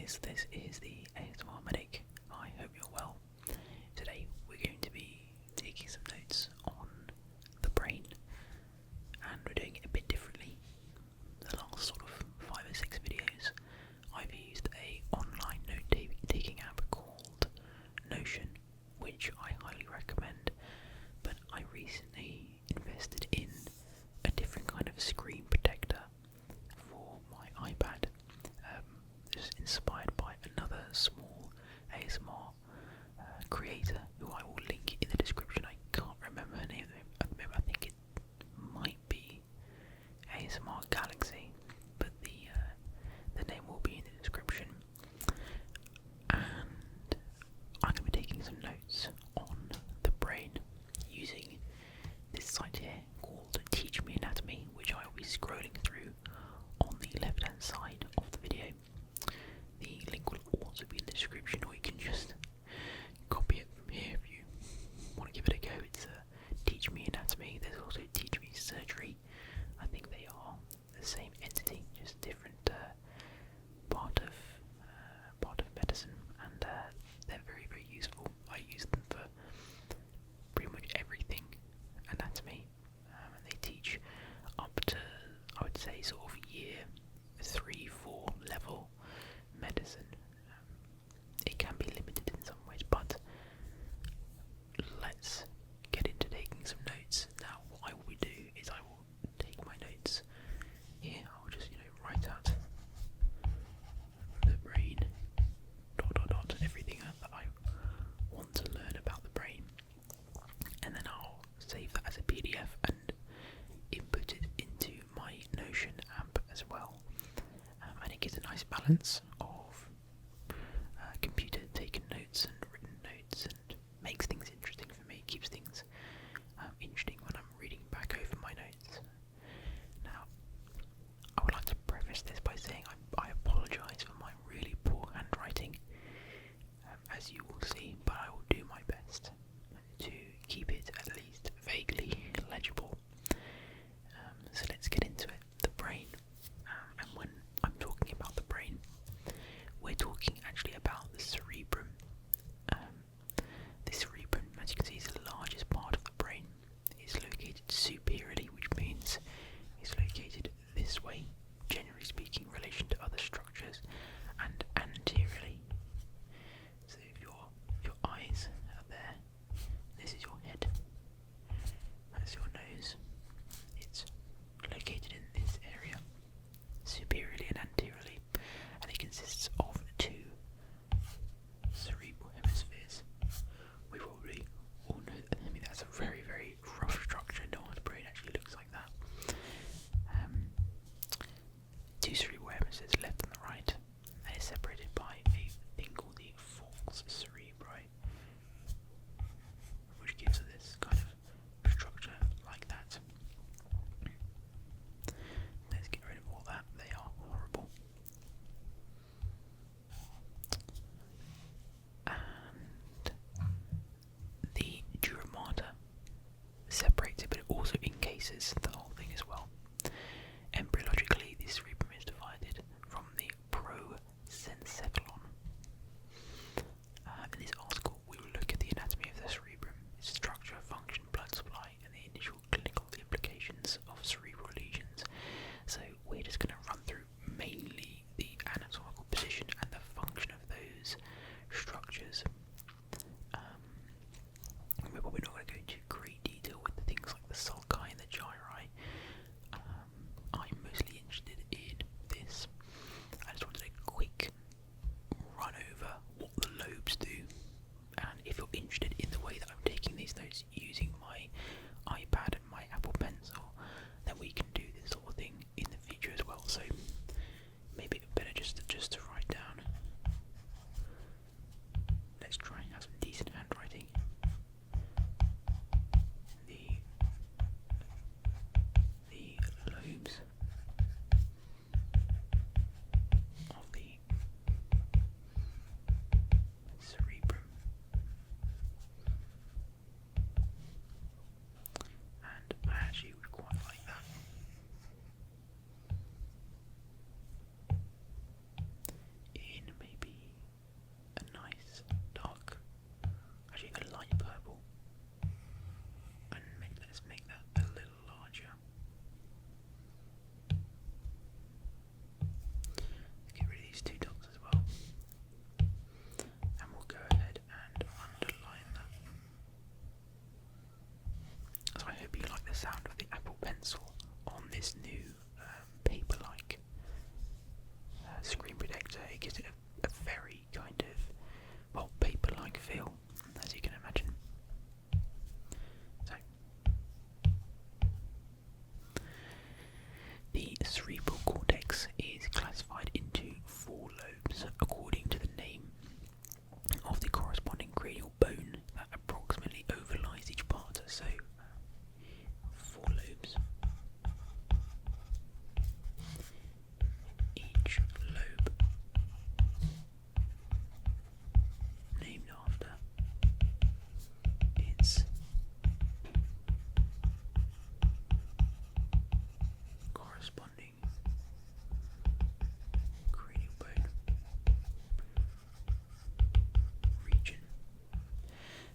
guys, this is the TheASMRMedic. I hope you're well. Today we're going to be taking some notes on the brain, and we're doing it a bit differently. The last sort of 5 or 6 videos I've used a online note-taking app called Notion, which I highly recommend, but I recently invested in a different kind of screen protector for my iPad. This is inspired by another small ASMR creator who I will link in the description. I can't remember her name at the moment. I think it might be ASMR Galaxy, but the name will be in the description. And I'm going to be taking some notes on the brain using this site here called Teach Me Anatomy, which I will be scrolling through on the left hand side of the video. The link will also be in the description, or you can just copy it from here if you want to give it a go. It's Teach Me Anatomy. There's also Teach Me Surgery. I think they are the same entity, just different part of medicine, and they're very, very useful. I use them for pretty much everything anatomy, and they teach up to, I would say, sort of year 3-4 level medicine. It can be limited in some ways, but let's get into taking some notes. Now, what I will do is I will take my notes here. I'll just, write out the brain, ... everything that I want to learn about the brain, and then I'll save that as a PDF and input it into my Notion app as well. And it gives a nice balance of computer taken notes and written notes, and makes things interesting for me, keeps things interesting when I'm reading back over my notes. Now, I would like to preface this by saying I apologise for my really poor handwriting, as you will see, but I will do my best to keep it at least vaguely legible. So let's get into it. The brain, and when I'm talking about the brain,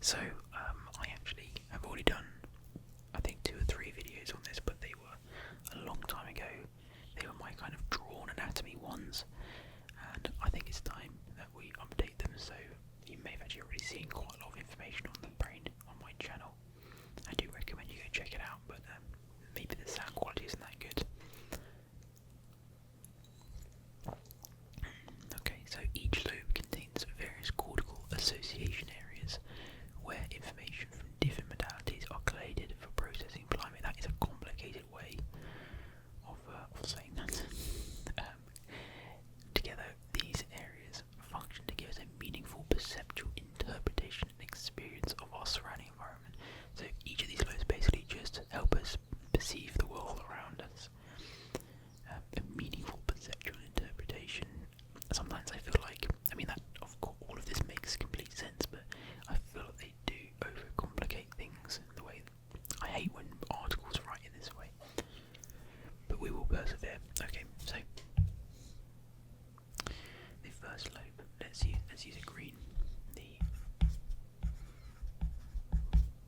So I actually have already done, I think, 2 or 3 videos on this, but they were a long time ago. They were my kind of drawn anatomy ones, and I think it's time that we update them. So you may have actually already seen quite a lot of information on the brain on my channel. I do recommend you go check it out, but maybe the sound quality isn't that good. Okay, so each lobe contains various cortical association areas where information from different modalities are collated for processing. Blimey, that is a complicated way of saying that. Together, these areas function to give us a meaningful perceptual interpretation and experience of our surrounding environment. So each of these lobes basically just help us perceive the world around us. A meaningful perceptual interpretation. Sometimes I feel like, I mean, that of course all of this makes complete sense, but I feel like they do overcomplicate things in the way. I hate when articles write in this way, but we will persevere. Okay, so the first lobe. Let's use a green. The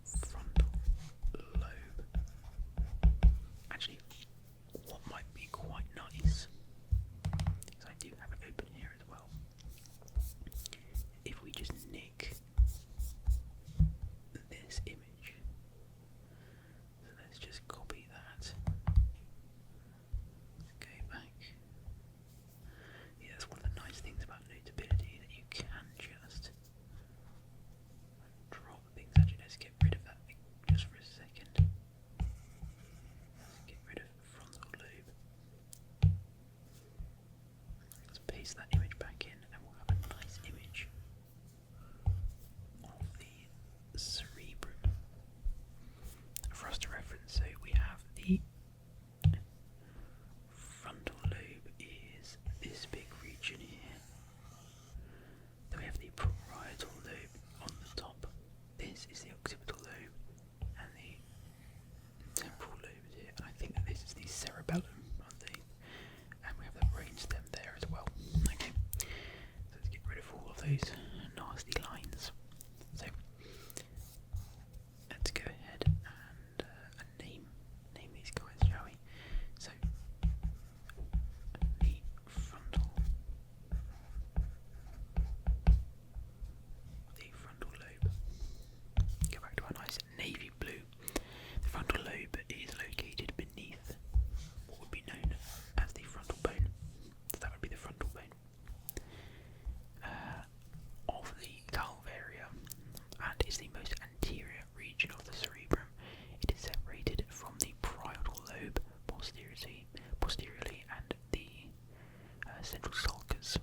frontal lobe. Actually, what might be quite nice, because I do have it open here as well, if we just nick this image. So let's just copy that. Let's go back. Yeah, that's one of the nice things about Notability, that you can just drop things. Actually, let's get rid of that thing just for a second. Let's get rid of frontal lobe. Let's paste that image back in, and we'll have a nice image of the cerebrum for us to reference. So we have the frontal lobe is this big region here. Then we have the parietal lobe on the top. This is the occipital lobe, and the temporal lobe is here. And I think that this is the cerebellum, and we have the brainstem there as well. Okay, so let's get rid of all of those nasty lines. So let's go ahead and name these guys, shall we? So the frontal lobe. Go back to our nice navy blue. The frontal lobe is located beneath what would be known as the frontal bone. So that would be the frontal bone of the calf area, and is the most anterior region of the cerebrum. It is separated from the parietal lobe posteriorly and the central sulcus.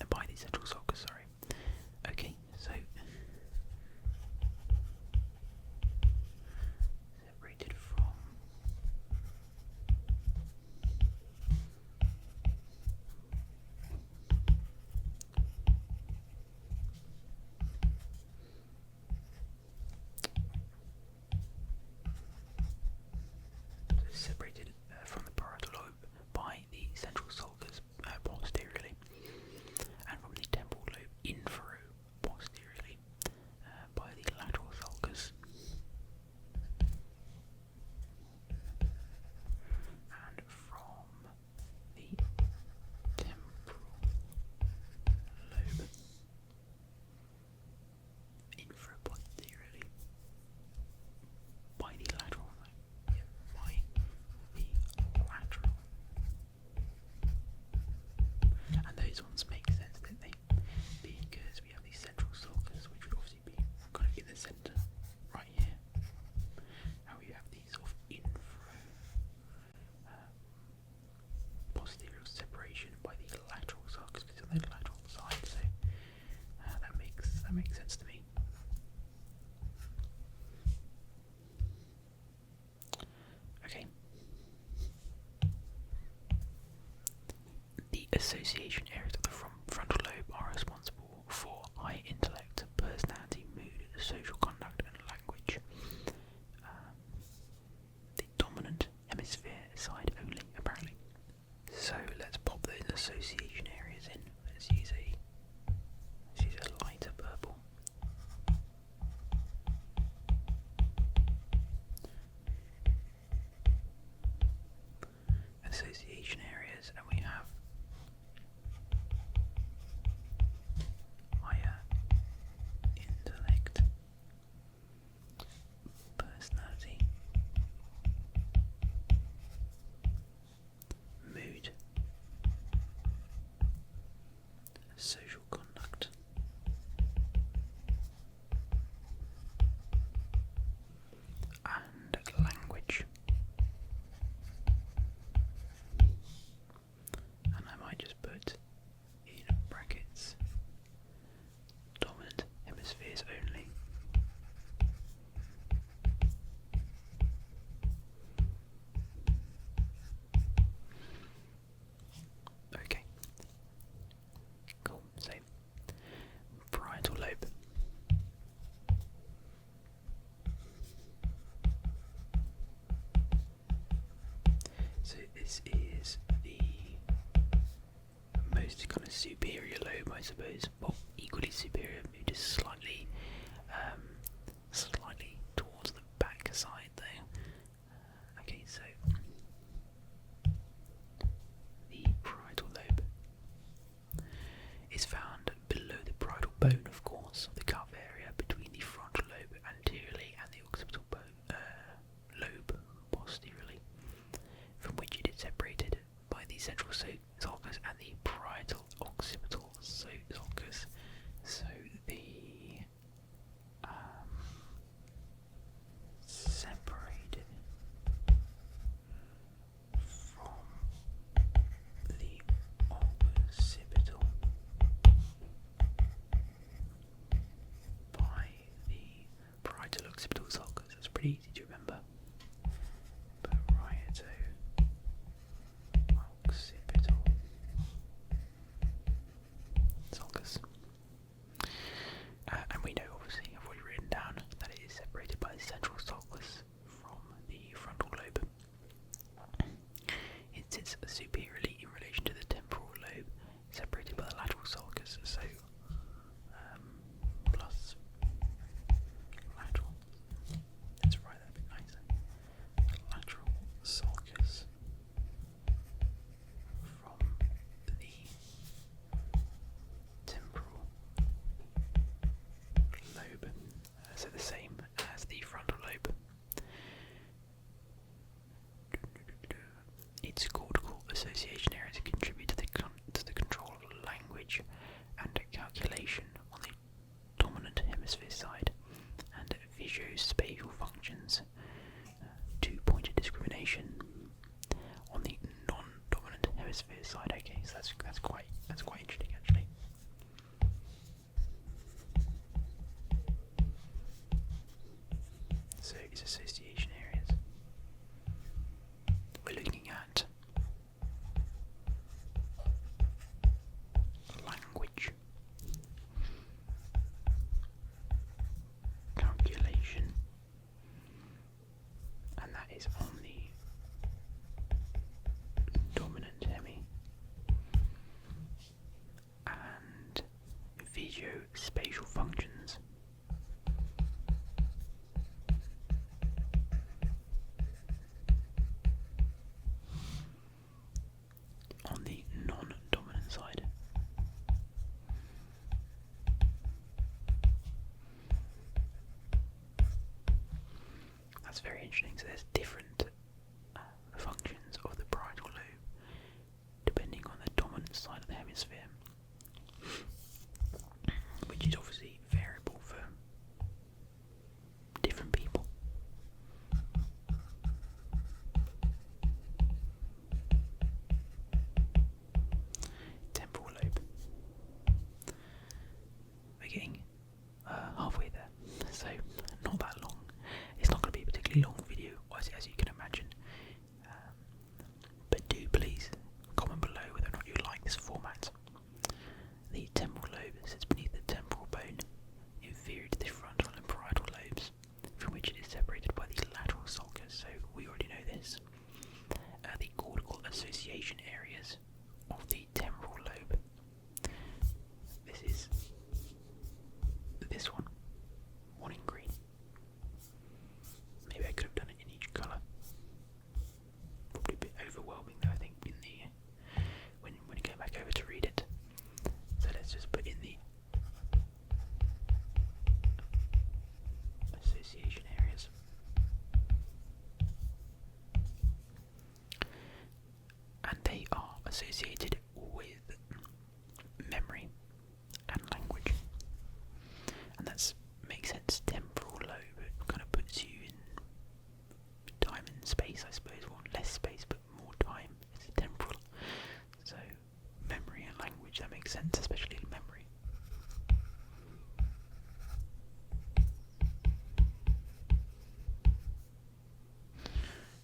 By the central sulcus, sorry. Okay, so separated from from the parietal lobe by the central sulcus posteriorly, and from the temporal lobe infero-posteriorly by the lateral sulcus, and from the temporal lobe infero-posteriorly by the lateral and those ones make sense, don't they? Because we have the central sulcus, which would obviously be kind of in the centre, right here. Now we have the sort of posterior separation by the lateral sulcus, because on the lateral side, so that makes sense to me. Okay. The association areas of the frontal lobe are responsible for high intellect, personality, mood, social conduct, and language. The dominant hemisphere side only, apparently. So let's pop those association areas in. Let's use a lighter purple. this is the most kind of superior lobe, I suppose. Well, equally superior, just slightly towards the back side though. Okay, so the parietal lobe is found below the parietal bone, of course, the cuff area between the frontal lobe anteriorly and the occipital lobe posteriorly, from which it is separated by the central sulcus and the parietal occipital sulcus. So the separated from the occipital by the parietal occipital sulcus. That's pretty easy to remember. Parietal occipital sulcus. And we know, obviously, I've already written down that it is separated by the central sulcus from the frontal lobe. It sits superiorly in relation to the temporal lobe, separated by the lateral sulcus. So, plus lateral. Let's write that a bit nicer. Lateral sulcus from the temporal lobe, so the same as the frontal lobe. Its cortical association areas contribute to the control of language and calculation on the dominant hemisphere side, and visuospatial functions, two-pointed discrimination on the non-dominant hemisphere side. Okay, so that's quite interesting actually. So its association areas. We're looking at language, calculation, and that is on the dominant hemi, and visuospatial functions on the non-dominant side. That's very interesting. So there's different functions of the parietal lobe depending on the dominant side of the hemisphere, which is obviously variable for different people. Temporal lobe. We're getting halfway there, so not that long. It's not going to be a particularly long video, as you can imagine. But do please comment below whether or not you like this format. The temporal lobe sits beneath the temporal bone, inferior to the frontal and parietal lobes, from which it is separated by the lateral sulcus. So we already know this. The cortical association areas of the temporal lobe. This is this one in green. Maybe I could have done it in each colour. Probably a bit overwhelming though, I think, in the when you go back over to read it. So let's just put in the association areas. And they are associated with memory and language. And that makes sense. Temporal lobe kind of puts you in time and space, I suppose. Well, less space, but more time. It's temporal. So memory and language, that makes sense, especially in memory.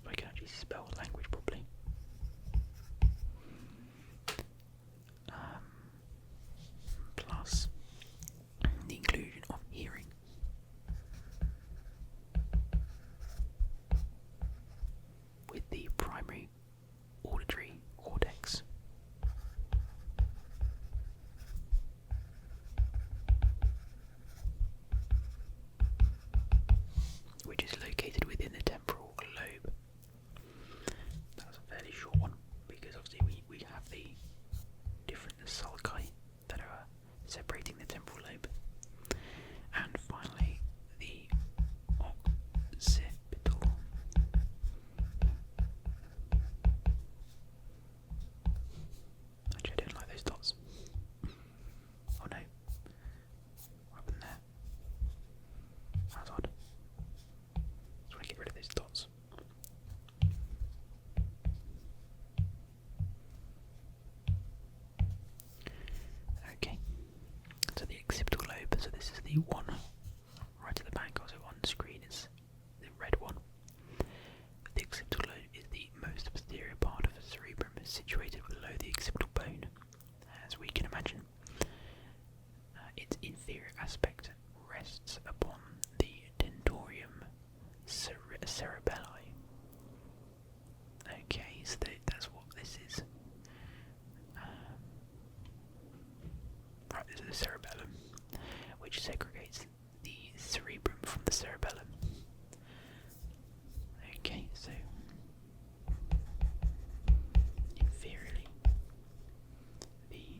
If I can actually spell language properly. Plus the inclusion of hearing. With the primary the one right at the back, also on the screen, is the red one. The occipital lobe is the most posterior part of the cerebrum, situated below the occipital bone. As we can imagine, its inferior aspect rests upon the tentorium cerebelli. Okay, so that's what this is. Right, this is the cerebellum, which segregates the cerebrum from the cerebellum. Okay, so inferiorly, the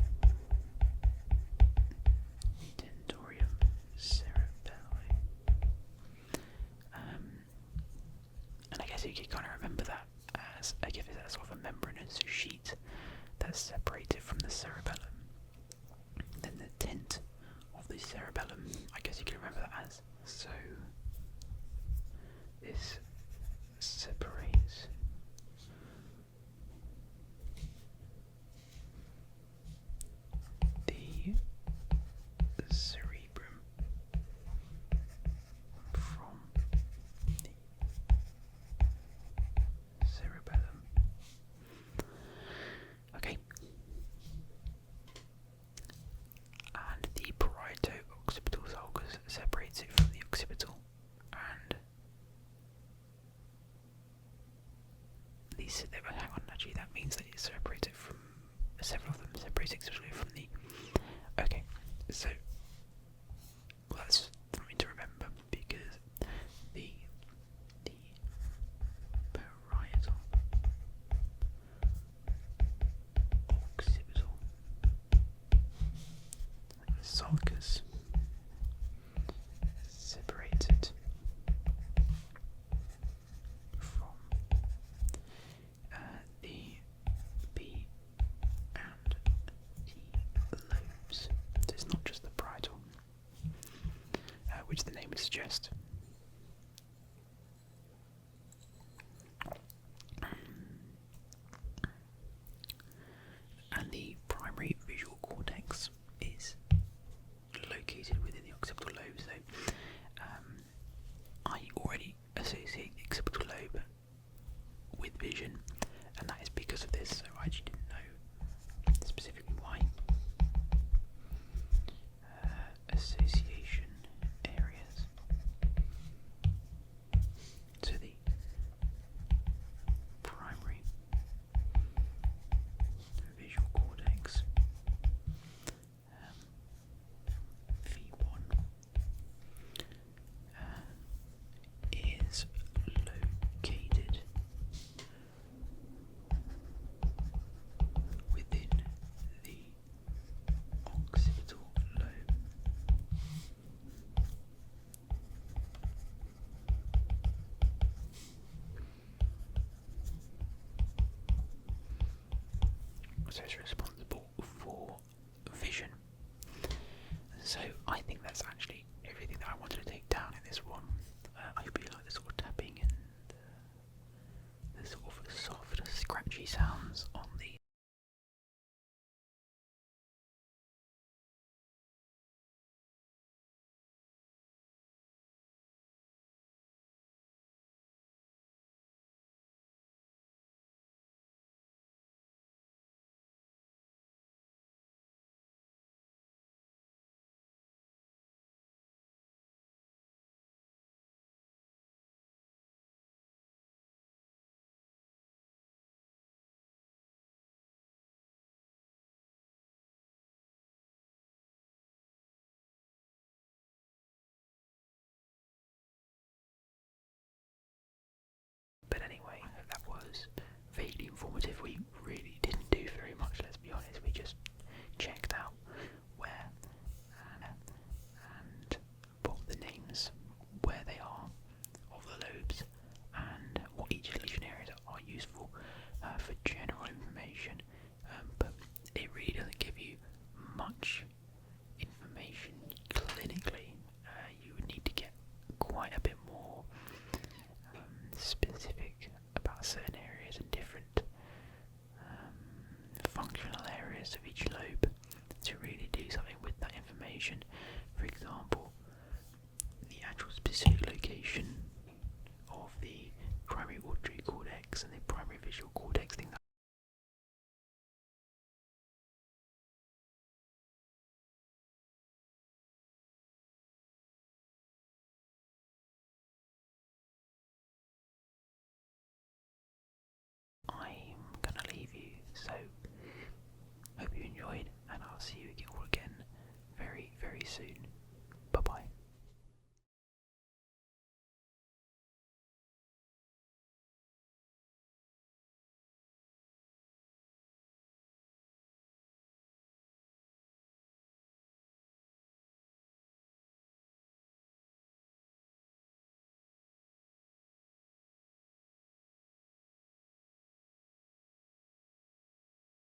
tentorium cerebelli. And I guess you can kind of remember that as I give it as sort of a membranous sheet that's separated from the cerebellum. Then the tent of the cerebellum, I guess you can remember that as. So this separates the cerebrum from the cerebellum. Okay. And the parieto-occipital sulcus separates it from the occipital, and these. Hang on, actually, that means that it separates it from several of them. Separates exclusively from the. Okay, so well, that's something to remember because the parietal occipital sulcus separated from the B and T lobes. So it's not just the parietal, which the name would suggest. And the primary visual cortex is located within the occipital lobe. So I already associate the occipital lobe with vision, and that is because of this. So I actually didn't know specifically why. Association areas. So the primary visual cortex, V1, is located within the occipital lobe. So it's responsible for vision. So I think that's actually everything that I wanted to take down in this one. I hope you like the sort of tapping and the sort of soft, scratchy sounds